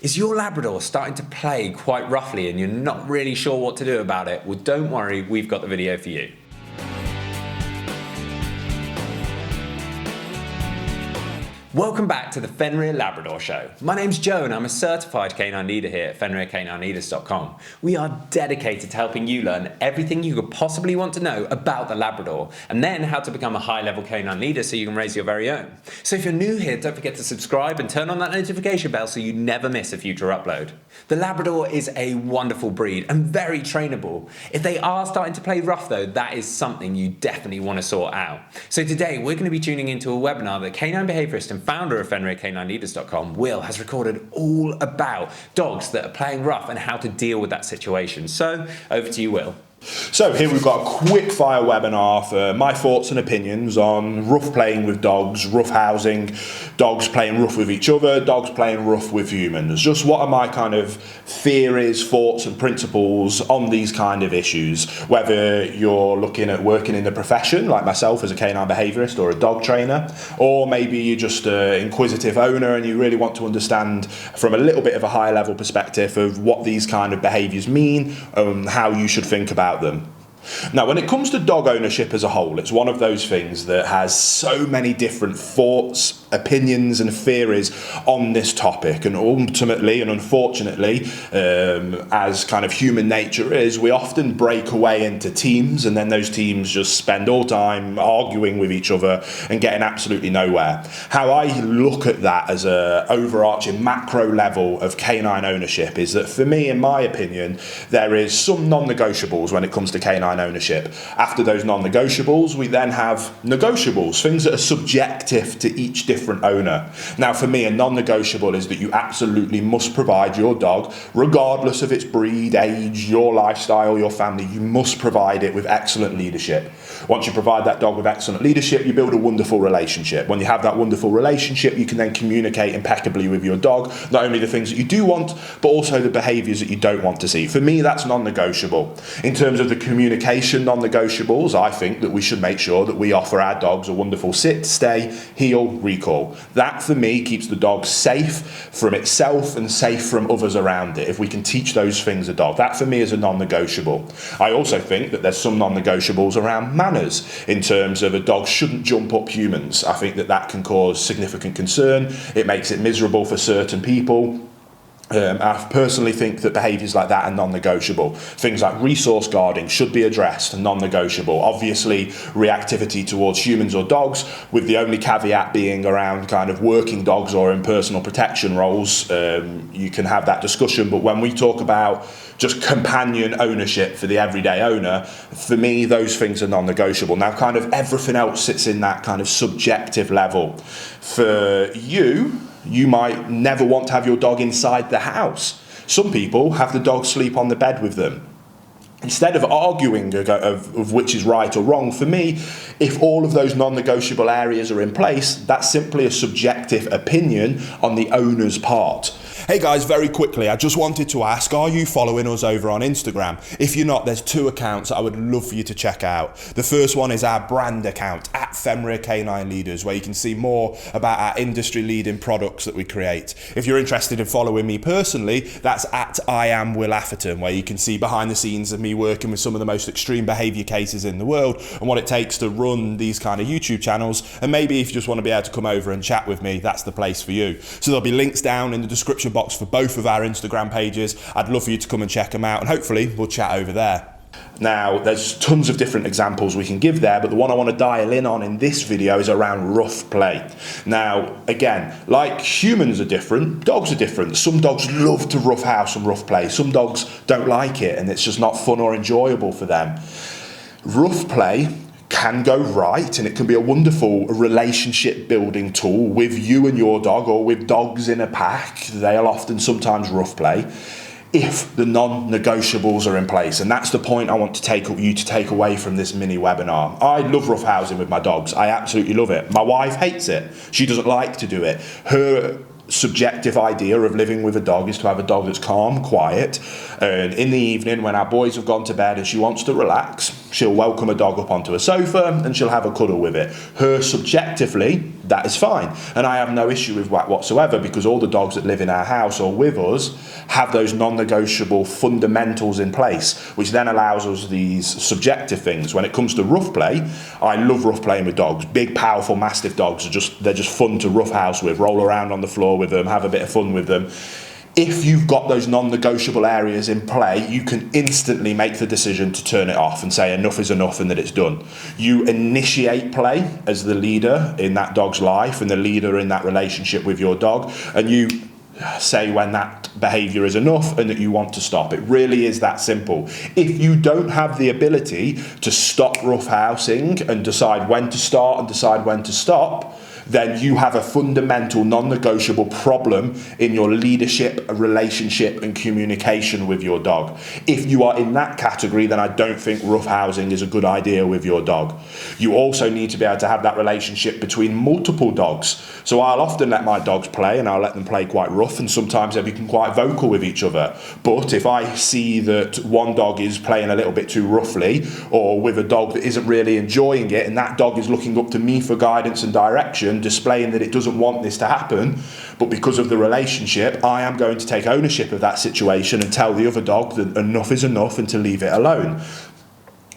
Is your Labrador starting to play quite roughly and you're not really sure what to do about it? Well, don't worry, we've got the video for you. Welcome back to the Fenrir Labrador Show. My name's Joe and I'm a certified canine leader here at FenrirCanineLeaders.com. We are dedicated to helping you learn everything you could possibly want to know about the Labrador and then how to become a high-level canine leader so you can raise your very own. So if you're new here, don't forget to subscribe and turn on that notification bell so you never miss a future upload. The Labrador is a wonderful breed and very trainable. If they are starting to play rough though, that is something you definitely want to sort out. So today we're going to be tuning into a webinar that canine behaviorist and founder of FenrirCanineLeaders.com, Will, has recorded all about dogs that are playing rough and how to deal with that situation. So over to you, Will. So here we've got a quick fire webinar for my thoughts and opinions on rough playing with dogs, rough housing, dogs playing rough with each other, dogs playing rough with humans. Just what are my kind of theories, thoughts and principles on these kind of issues, whether you're looking at working in the profession like myself as a canine behaviourist or a dog trainer, or maybe you're just an inquisitive owner and you really want to understand from a little bit of a higher level perspective of what these kind of behaviours mean, how you should think about them. Now, when it comes to dog ownership as a whole, it's one of those things that has so many different thoughts, opinions and theories on this topic, and ultimately and unfortunately, as kind of human nature is, we often break away into teams and then those teams just spend all time arguing with each other and getting absolutely nowhere. How I look at that as a overarching macro level of canine ownership is that for me, in my opinion, there is some non-negotiables when it comes to canine ownership. After those non-negotiables, we then have negotiables, things that are subjective to each different owner. Now, for me, a non-negotiable is that you absolutely must provide your dog, regardless of its breed, age, your lifestyle, your family, you must provide it with excellent leadership. Once you provide that dog with excellent leadership, you build a wonderful relationship. When you have that wonderful relationship, you can then communicate impeccably with your dog, not only the things that you do want, but also the behaviours that you don't want to see. For me, that's non-negotiable. In terms of the communication non-negotiables, I think that we should make sure that we offer our dogs a wonderful sit, stay, heel, recall. That for me keeps the dog safe from itself and safe from others around it. If we can teach those things a dog, that for me is a non-negotiable. I also think that there's some non-negotiables around manners in terms of a dog shouldn't jump up humans. I think that that can cause significant concern. It makes it miserable for certain people. I personally think that behaviours like that are non-negotiable. Things like resource guarding should be addressed, non-negotiable. Obviously, reactivity towards humans or dogs, with the only caveat being around kind of working dogs or in personal protection roles. You can have that discussion, but when we talk about just companion ownership for the everyday owner, for me, those things are non-negotiable. Now, kind of everything else sits in that kind of subjective level. For you might never want to have your dog inside the house. Some people have the dog sleep on the bed with them. Instead of arguing of which is right or wrong, for me, if all of those non-negotiable areas are in place, that's simply a subjective opinion on the owner's part. Hey guys, very quickly, I just wanted to ask, are you following us over on Instagram? If you're not, there's two accounts I would love for you to check out. The first one is our brand account, at Fenrir Canine Leaders, where you can see more about our industry-leading products that we create. If you're interested in following me personally, that's at I am Will Atherton, where you can see behind the scenes of me working with some of the most extreme behaviour cases in the world and what it takes to run these kind of YouTube channels. And maybe if you just want to be able to come over and chat with me, that's the place for you. So there'll be links down in the description box for both of our Instagram pages. I'd love for you to come and check them out, and hopefully we'll chat over there. Now, there's tons of different examples we can give there, but the one I want to dial in on in this video is around rough play. Now, again, like humans are different, dogs are different. Some dogs love to rough house and rough play. Some dogs don't like it, and it's just not fun or enjoyable for them. Rough play can go right, and it can be a wonderful relationship building tool with you and your dog, or with dogs in a pack. They'll often sometimes rough play if the non-negotiables are in place, and that's the point I want to take away from this mini webinar. I love rough housing with my dogs. I absolutely love it. My wife hates it. She doesn't like to do it. Her subjective idea of living with a dog is to have a dog that's calm, quiet, and in the evening when our boys have gone to bed and she wants to relax, She'll welcome a dog up onto a sofa and she'll have a cuddle with it. Her subjectively, that is fine. And I have no issue with that whatsoever, because all the dogs that live in our house or with us have those non-negotiable fundamentals in place, which then allows us these subjective things. When it comes to rough play, I love rough playing with dogs. Big, powerful, mastiff dogs they're just fun to roughhouse with, roll around on the floor with them, have a bit of fun with them. If you've got those non-negotiable areas in play, you can instantly make the decision to turn it off and say enough is enough and that it's done. You initiate play as the leader in that dog's life and the leader in that relationship with your dog, and you say when that behaviour is enough and that you want to stop. It really is that simple. If you don't have the ability to stop roughhousing and decide when to start and decide when to stop, then you have a fundamental non-negotiable problem in your leadership, relationship and communication with your dog. If you are in that category, then I don't think roughhousing is a good idea with your dog. You also need to be able to have that relationship between multiple dogs. So I'll often let my dogs play, and I'll let them play quite rough, and sometimes they become quite vocal with each other. But if I see that one dog is playing a little bit too roughly, or with a dog that isn't really enjoying it, and that dog is looking up to me for guidance and direction, displaying that it doesn't want this to happen, but because of the relationship, I am going to take ownership of that situation and tell the other dog that enough is enough and to leave it alone.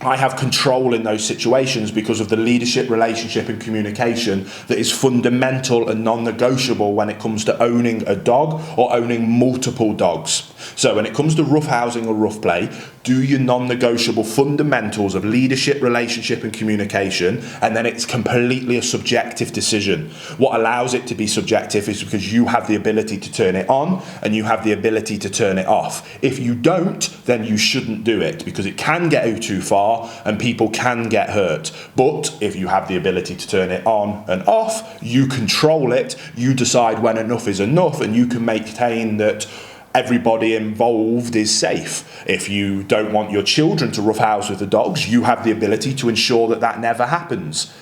I have control in those situations because of the leadership, relationship and communication that is fundamental and non-negotiable when it comes to owning a dog or owning multiple dogs. So when it comes to roughhousing or rough play, do your non-negotiable fundamentals of leadership, relationship and communication, and then it's completely a subjective decision. What allows it to be subjective is because you have the ability to turn it on and you have the ability to turn it off. If you don't, then you shouldn't do it, because it can get you too far and people can get hurt. But if you have the ability to turn it on and off, you control it, you decide when enough is enough, and you can maintain that everybody involved is safe. If you don't want your children to roughhouse with the dogs, you have the ability to ensure that that never happens.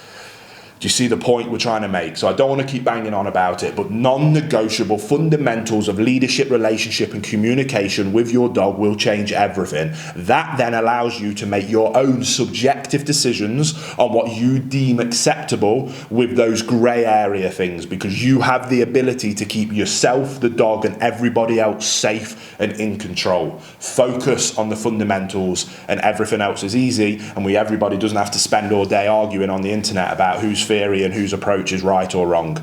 Do you see the point we're trying to make? So I don't want to keep banging on about it, but non-negotiable fundamentals of leadership, relationship and communication with your dog will change everything. That then allows you to make your own subjective decisions on what you deem acceptable with those grey area things, because you have the ability to keep yourself, the dog and everybody else safe and in control. Focus on the fundamentals and everything else is easy, and everybody doesn't have to spend all day arguing on the internet about whose theory and whose approach is right or wrong.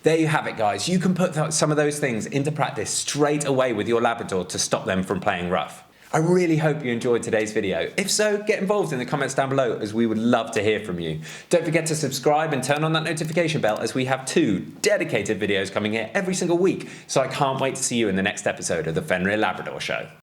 There you have it, guys. You can put some of those things into practice straight away with your Labrador to stop them from playing rough. I really hope you enjoyed today's video. If so, get involved in the comments down below, as we would love to hear from you. Don't forget to subscribe and turn on that notification bell, as we have 2 dedicated videos coming here every single week. So I can't wait to see you in the next episode of the Fenrir Labrador Show.